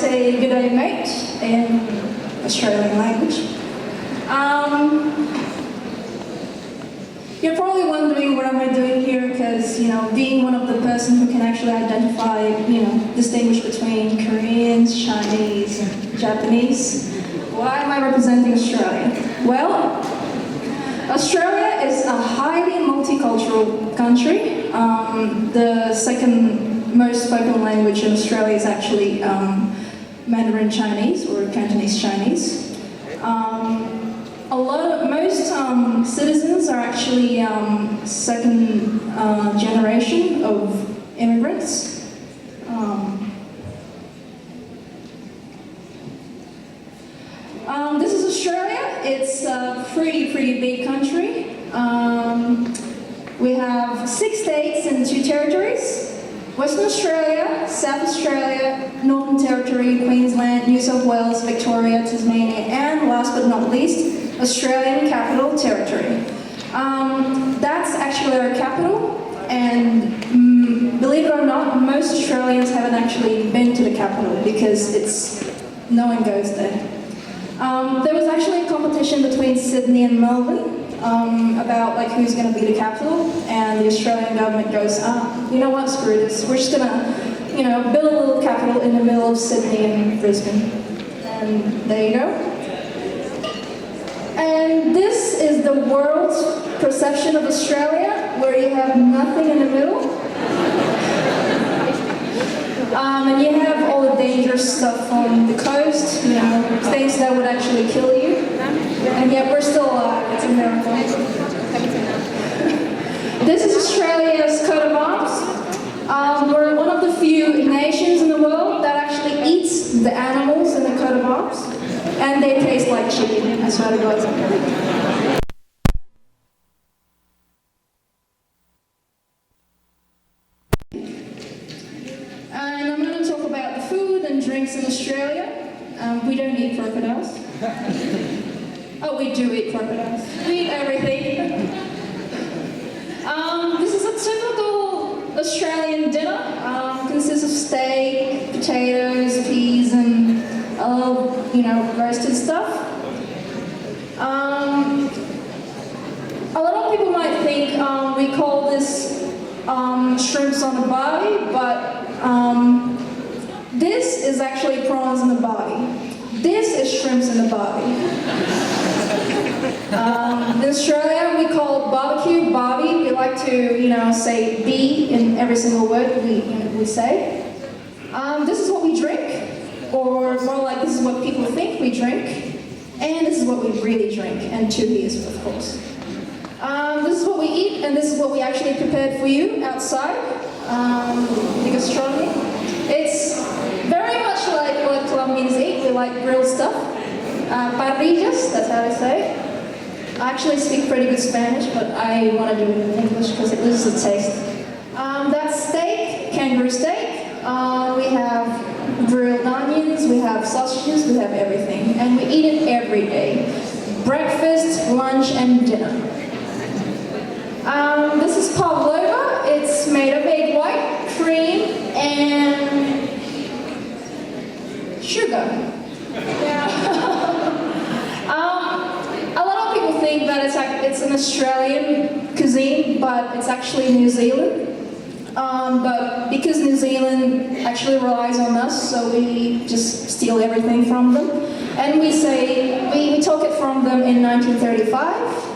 say good day mate in Australian language. You're probably wondering what am I doing here because, being one of the person who can actually identify, distinguish between Koreans, Chinese, and Japanese, why am I representing Australia? Well, Australia is a highly multicultural country. The second most spoken language in Australia is actually Mandarin Chinese or Cantonese Chinese. Most citizens are actually second generation of immigrants. This is Australia. It's a pretty big country. We have 6 states and 2 territories. Western Australia, South Australia, Northern Territory, Queensland, New South Wales, Victoria, Tasmania, and last but not least, Australian Capital Territory. That's actually our capital, and believe it or not, most Australians haven't actually been to the capital because no one goes there. There was actually a competition between Sydney and Melbourne about who's going to be the capital, and the Australian government goes, you know what, screw this. We're just going to, build a little capital in the middle of Sydney and Brisbane. And there you go. And this is the world's perception of Australia, where you have nothing in the middle. And you have all the dangerous stuff on the coast, things that would actually kill you. And yet we're still alive. It's a miracle. This is Australia's coat of arms. We're one of the few nations in the world that actually eats the animals in the coat of arms. And they taste like chicken, I swear to God. And I'm going to talk about the food and drinks in Australia. We don't eat crocodiles. Oh, we do eat crocodiles. We eat everything. This is a typical Australian dinner. Consists of steak, potatoes, peas, and roasted stuff. A lot of people might think we call this shrimps on the barbie, but this is actually prawns in the barbie. This is shrimps in the barbie. In Australia, we call barbecue barbie. We like to, say "b" in every single word we say. This is what we drink, or more like this is what people think we drink, and this is what we really drink, and 2 beers, of course. This is what we eat, and this is what we actually prepared for you outside the gastronomy. It's very much like what Colombians eat. We like grilled stuff. Parrillas, that's how they say it. I actually speak pretty good Spanish, but I want to do it in English because it loses the taste. That's steak, kangaroo steak. We have grilled onions, we have sausages, we have everything. And we eat it every day. Breakfast, lunch, and dinner. This is pavlova. It's made of egg white, cream, and sugar. Yeah. A lot of people think that it's an Australian cuisine, but it's actually New Zealand. But because New Zealand actually relies on us, so we just steal everything from them. And we took it from them in 1935.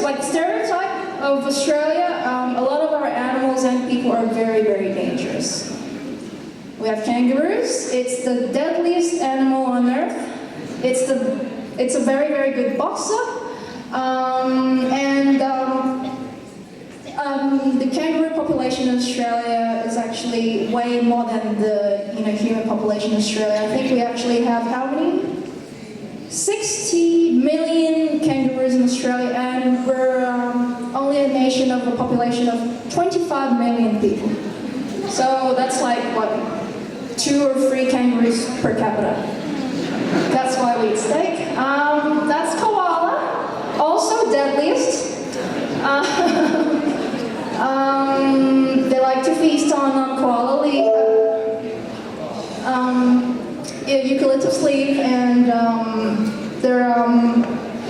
Like stereotype of Australia, a lot of our animals and people are very, very dangerous. We have kangaroos. It's the deadliest animal on earth. It's a very, very good boxer. The kangaroo population in Australia is actually way more than the human population in Australia. I think we actually have how many? 60 million kangaroos in Australia, and we're only a nation of a population of 25 million people. So that's like, what, 2 or 3 kangaroos per capita. That's why we eat steak. That's koala, also deadliest. They like to feast feast on koala leaf, eucalyptus leaf, and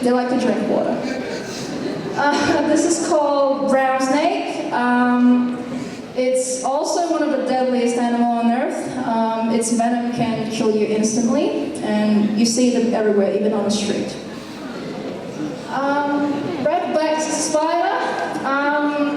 they like to drink water. This is called brown snake. It's also one of the deadliest animals on earth. Its venom can kill you instantly, and you see them everywhere, even on the street. Red-backed spider.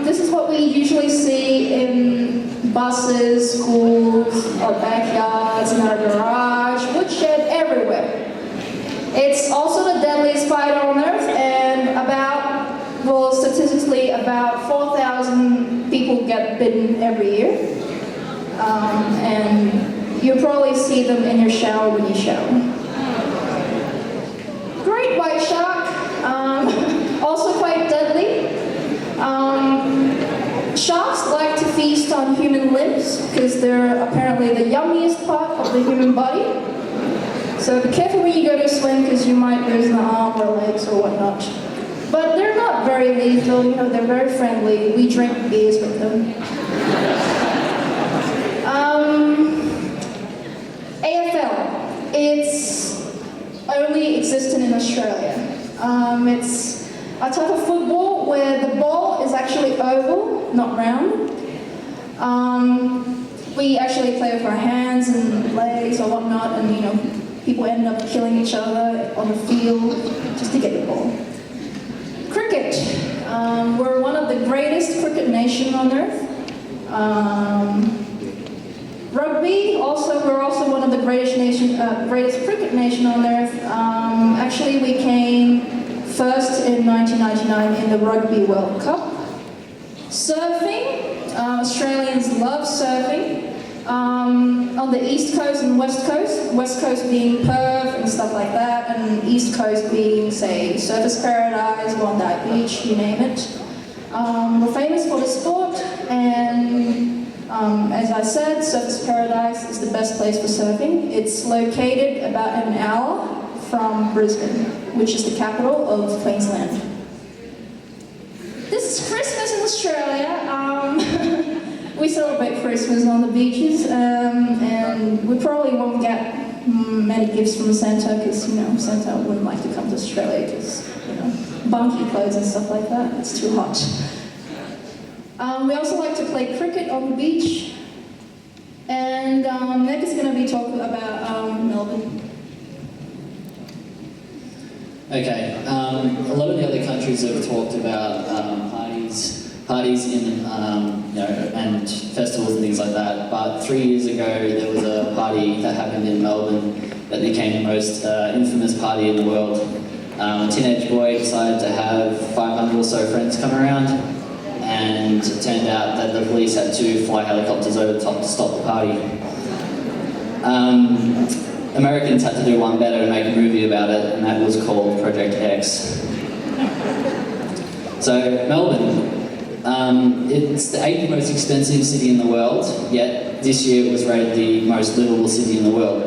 This is what we usually see in buses, schools, or backyards, in our garage, woodshed, everywhere. It's also the deadliest spider on earth, and statistically, about 4,000 people get bitten every year. And you'll probably see them in your shower when you shower. Great white shark, also quite deadly. Sharks like to feast on human limbs because they're apparently the yummiest part of the human body. So be careful when you go to swim because you might lose an arm or legs or whatnot. But they're not very lethal, they're very friendly. We drink beers with them. AFL, it's only existent in Australia. It's a type of football where the ball is actually oval, not round. We actually play with our hands and legs or whatnot, and people end up killing each other on the field just to get the ball. Cricket. We're one of the greatest cricket nation on earth. Rugby. We're also one of the greatest cricket nation on earth. Actually, we came first in 1999 in the Rugby World Cup. Surfing. Australians love surfing. On the East Coast and West Coast being Perth and stuff like that, and East Coast being, say, Surfers Paradise, Bondi Beach, you name it. We're famous for the sport, and as I said, Surfers Paradise is the best place for surfing. It's located about an hour from Brisbane, which is the capital of Queensland. This is Christmas in Australia. We celebrate Christmas on the beaches, and we probably won't get many gifts from Santa because, Santa wouldn't like to come to Australia because, bunky clothes and stuff like that. It's too hot. We also like to play cricket on the beach, and Nick is going to be talking about Melbourne. Okay, a lot of the other countries have talked about parties in, and festivals and things like that. But 3 years ago, there was a party that happened in Melbourne that became the most infamous party in the world. A teenage boy decided to have 500 or so friends come around, and it turned out that the police had to fly helicopters over the top to stop the party. Americans had to do one better and make a movie about it, and that was called Project X. So, Melbourne. It's the 8th most expensive city in the world, yet this year it was rated the most livable city in the world.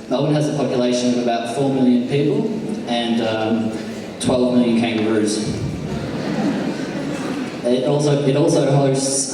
Melbourne has a population of about 4 million people and 12 million kangaroos. It also hosts